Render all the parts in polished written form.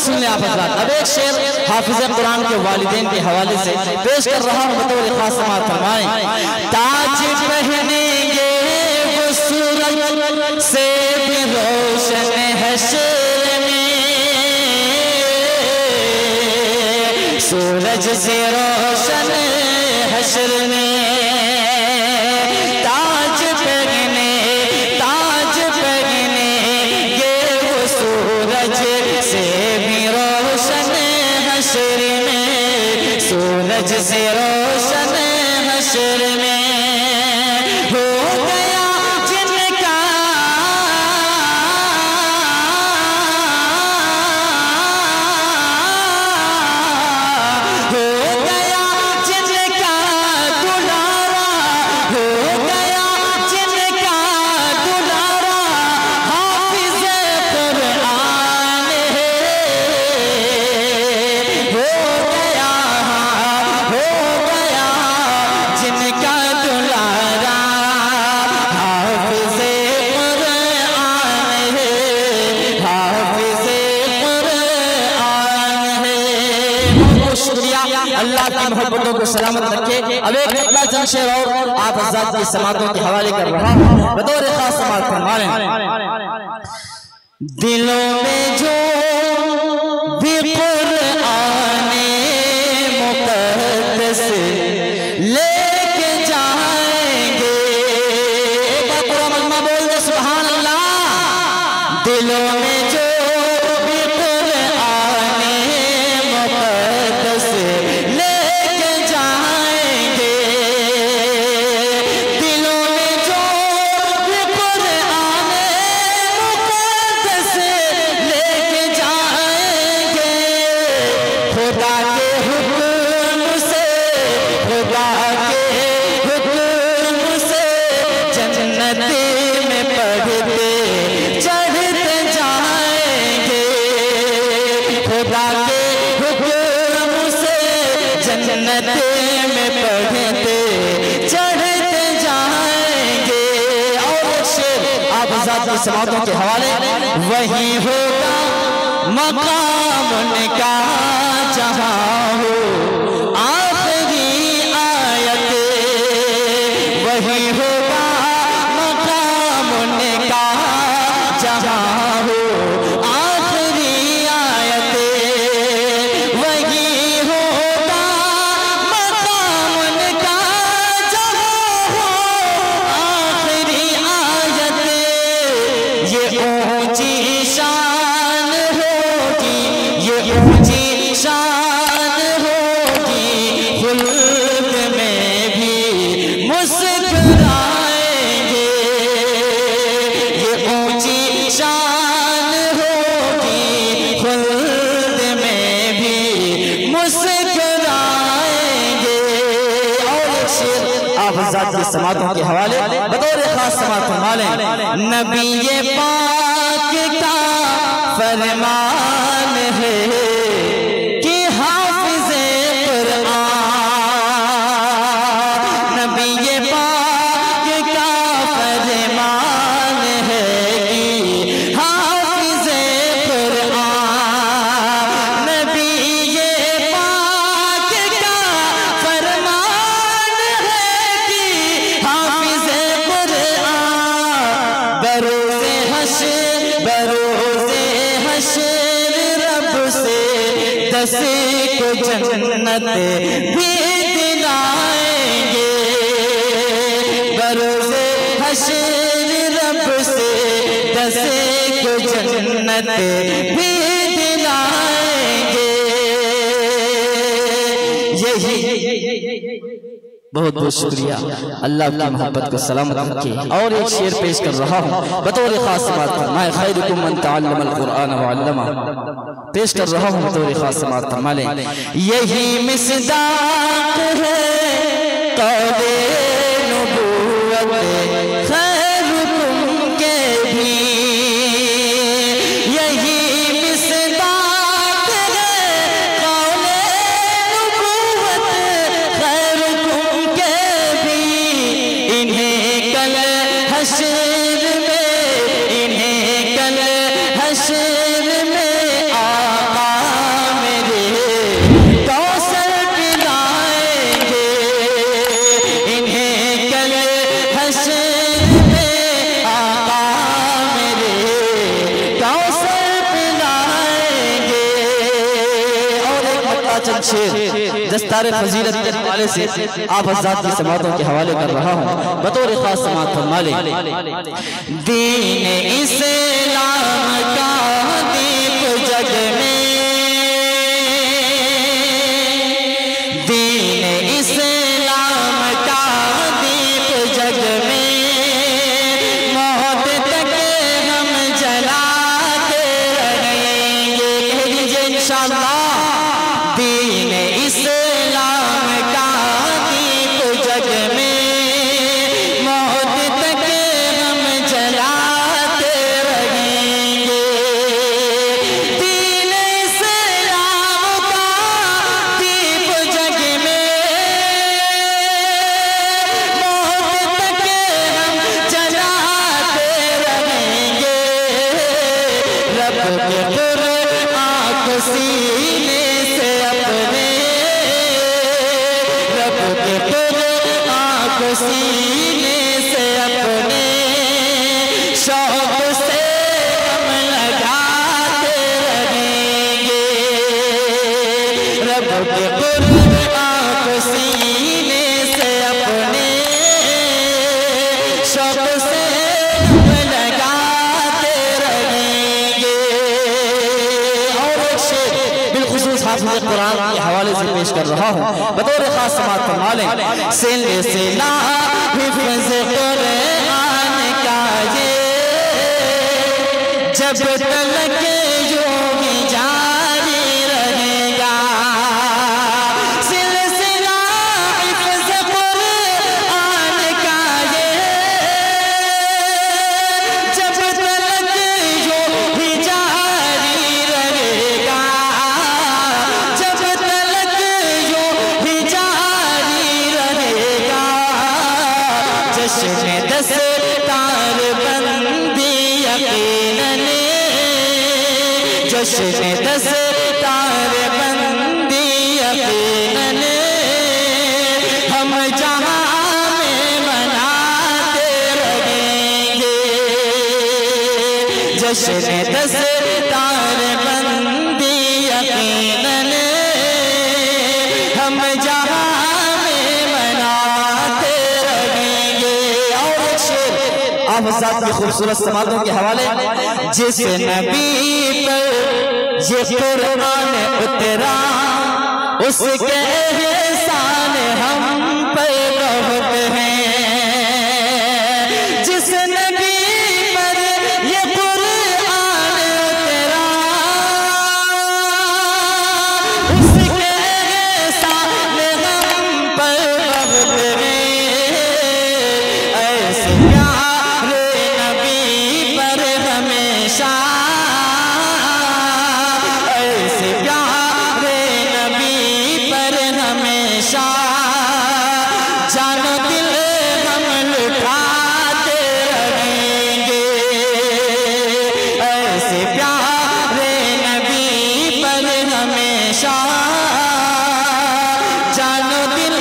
सुन ले आप हज़रात। अब एक शेर हाफिज़ कुरान के वालिदैन के हवाले से पेश कर रहा हूँ, बतौर खास समाअत फरमाएं। ताज पहनेंगे वो सूरज से भी रोशन हश्र में, सूरज से रोशन हश्र में। सूरज से रोशन हश्र में हो गया जिनका, हो गया जिनका दुलारा, हो गया जिनका दुलारा, हाफिज़ कुरान है। हो जिनका दुलारा हाफिज़े कुरान है, हाफिज़े कुरान है। बहुत शुक्रिया, अल्लाह की मोहब्बतों को सलामत रखे। अब एक अपना चंद शेर और आप हज़रात की समातों के हवाले कर रहा हूँ, बतौर खास समात फरमाएं। दिलों में जो भी कुरान मुक़द्दस लेके जाएंगे, बोल दे सुभान अल्लाह। दिलों में जो भी कुरान मुक़द्दस लेके जाएंगे, दिलों में जो भी कुरान मुक़द्दस लेके जाएंगे, खुदा के हुक्म से, खुदा के हुक्म से जन्नत में पढ़ते चढ़ते जाएंगे, खुदा के हुक्म से जन्नत में पढ़ते चढ़ते जाएंगे। और शेर आप हज़रात की समातों के हवाले। वही होगा मकाम उनका जहाँ हो आखिरी आयत, वही होगा मकाम उनका जहाँ हो आखिरी आयत, वही होगा मकाम उनका जहाँ हो आखिरी आयत। ये ऊंची शान होगी, ये ऊंची शान होगी, खुल्द में भी मुस्कुराएंगे। ये ऊंची शान होगी, खुल्द में भी मुस्कुराएंगे। और एक शेर आप हज़रात की समातों के हवाले, बतौर खास समात फरमाएं। नबी ये पाक का फरमान है कि हाफिज़े कुरान, नबी ये पाक का फरमान है कि हाफिज़े कुरान, नबी ये पाक का फरमान है कि हाफिज़े कुरान। बरोज़े हश्र, बरोज़े हश्र रब से दस को जन्नत भी दिलाएंगे, बरोज़े हश्र रब से दस को जन्नत भी दिलाएंगे। यही बहुत बहुत शुक्रिया, अल्लाह की मोहब्बत को सलामत रखे। और एक शेर पेश कर रहा हूँ, बतौर खास बात फरमाए। खैरुकुम मन तअल्लमल कुरान व अल्लमा, पेश कर रहा हूँ बतौर खास बात फरमाए। यही मिसदाक है कौले नबुव्वत खैरुकुम के भी, यही मिसदाक है कौले नबुव्वत खैरुकुम के भी। इन्हें कल हश्र में, इन्हें कल हश्र में आका चंद शेर दस्तार फजीलत के हवाले से आप हज़रात की समातों के हवाले कर रहा हूँ। बतौर खास समात फरमा लें। दीन इस्लाम का दीप जग में, दीन इस्लाम का दीप जग में, मौत तक हम जलाते रहेंगे। कह दीजिए इंशाअल्लाह। दीन इस्लाम का दीप जग में, मौत तक हम जलाते रहेंगे। दीन इस्लाम का दीप जग में, मौत तक हम जलाते रहेंगे। रब के कुरान को सीने से अपने, रब के कुरान को सीने से अपने, शौक से हम लगाते रहेंगे। रब के कुरान को सीने से अपने, शौक से हम लगाते रहेंगे। और एक शेर बिलखुसूस हाफिज़ कुरान के हवाले से पेश कर रहा हूँ। बतौर खास समात फरमा लें। सिले से ला हिफ्ज़ कुरान का ये, जब तलक यूं ही जारी रहेगा। सिलसिला हिफ्ज़ कुरान का ये, जब तलक यूं ही जारी रहेगा। जब तलक यूं ही जारी रहेगा। जश्न दस्तार बंदी यकीनन, जश्न दस्तार बंदी यकीनन, हम जहां में मनाते रहेंगे। जश्न दस्तार बंदी यकीनन, हम जहां में मनाते रहेंगे। और एक शेर आप हज़रात की खूबसूरत समातों के हवाले। जिस नबी पर ये कुरान उतरा, उसके एहसान हम पर बहुत हैं। जिस नबी पर ये कुरान उतरा, उसके एहसान हम पर बहुत हैं। ऐसे प्यारे नबी पर हमेशा, ऐसे प्यारे नबी पर हमेशा, जानो दिल हम लुटाते रहेंगे। ऐसे प्यारे नबी पर हमेशा, जानो दिल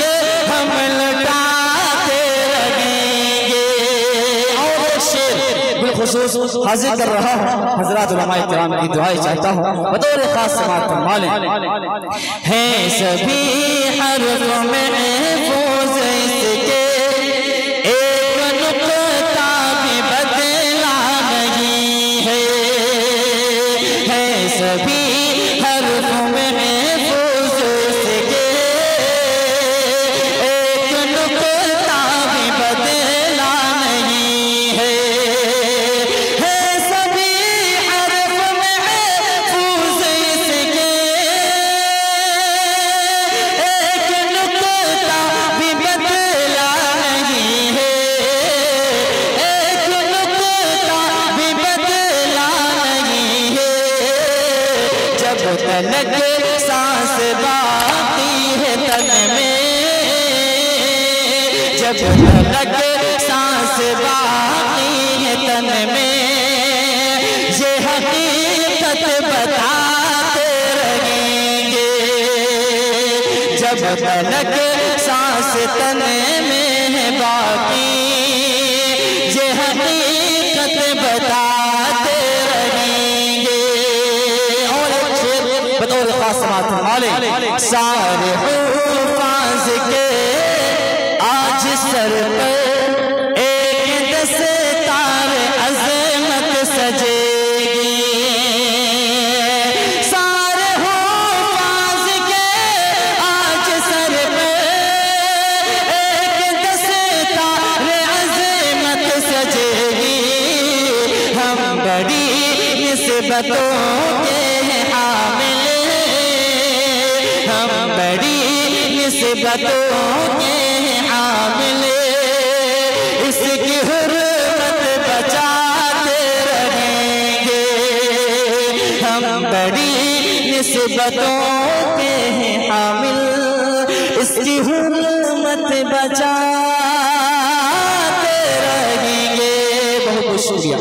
हम लुटाते रहेंगे। और एक शेर बिलखुसूस हाजिर कर रहा हूँ। हज़रात उलमाए किराम की दुआएं चाहता हूँ। बतौर खास समात फरमा लें। है सभी हर्फ में महफूज इसके, एक नुक्ता भी बदला नहीं है। है सभी हर्फ में महफूज इसके, एक नुक्ता भी बदला नहीं है। है सभी हर्फ में महफूज इसके, एक नुक्ता भी बदला नहीं है। एक नुक्ता भी बदला नहीं है। जब तलक सांस बाकी है तन में, जब तलक सांस बाकी है तन में, ये हकीकत बताते रहेंगे। जब तलक सांस तन में है बाकी, ये हकीकत बताते रहेंगे। और बतौर खास समात फरमाले सारे हुफ़ाज़ के आज सर पर एक दस्तार अज़मत सजेगी। सारे हुफ़ाज़ के आज सर पर एक दस्तार अज़मत सजेगी। हम बड़ी निस्बतों के हामिल, हम बड़ी निस्बतों के हामिल, इसकी हुर्मत बचाते रहेंगे। हम बड़ी निस्बतों के हामिल, इसकी हुर्मत बचाते रहेंगे। बहुत बहुत शुक्रिया।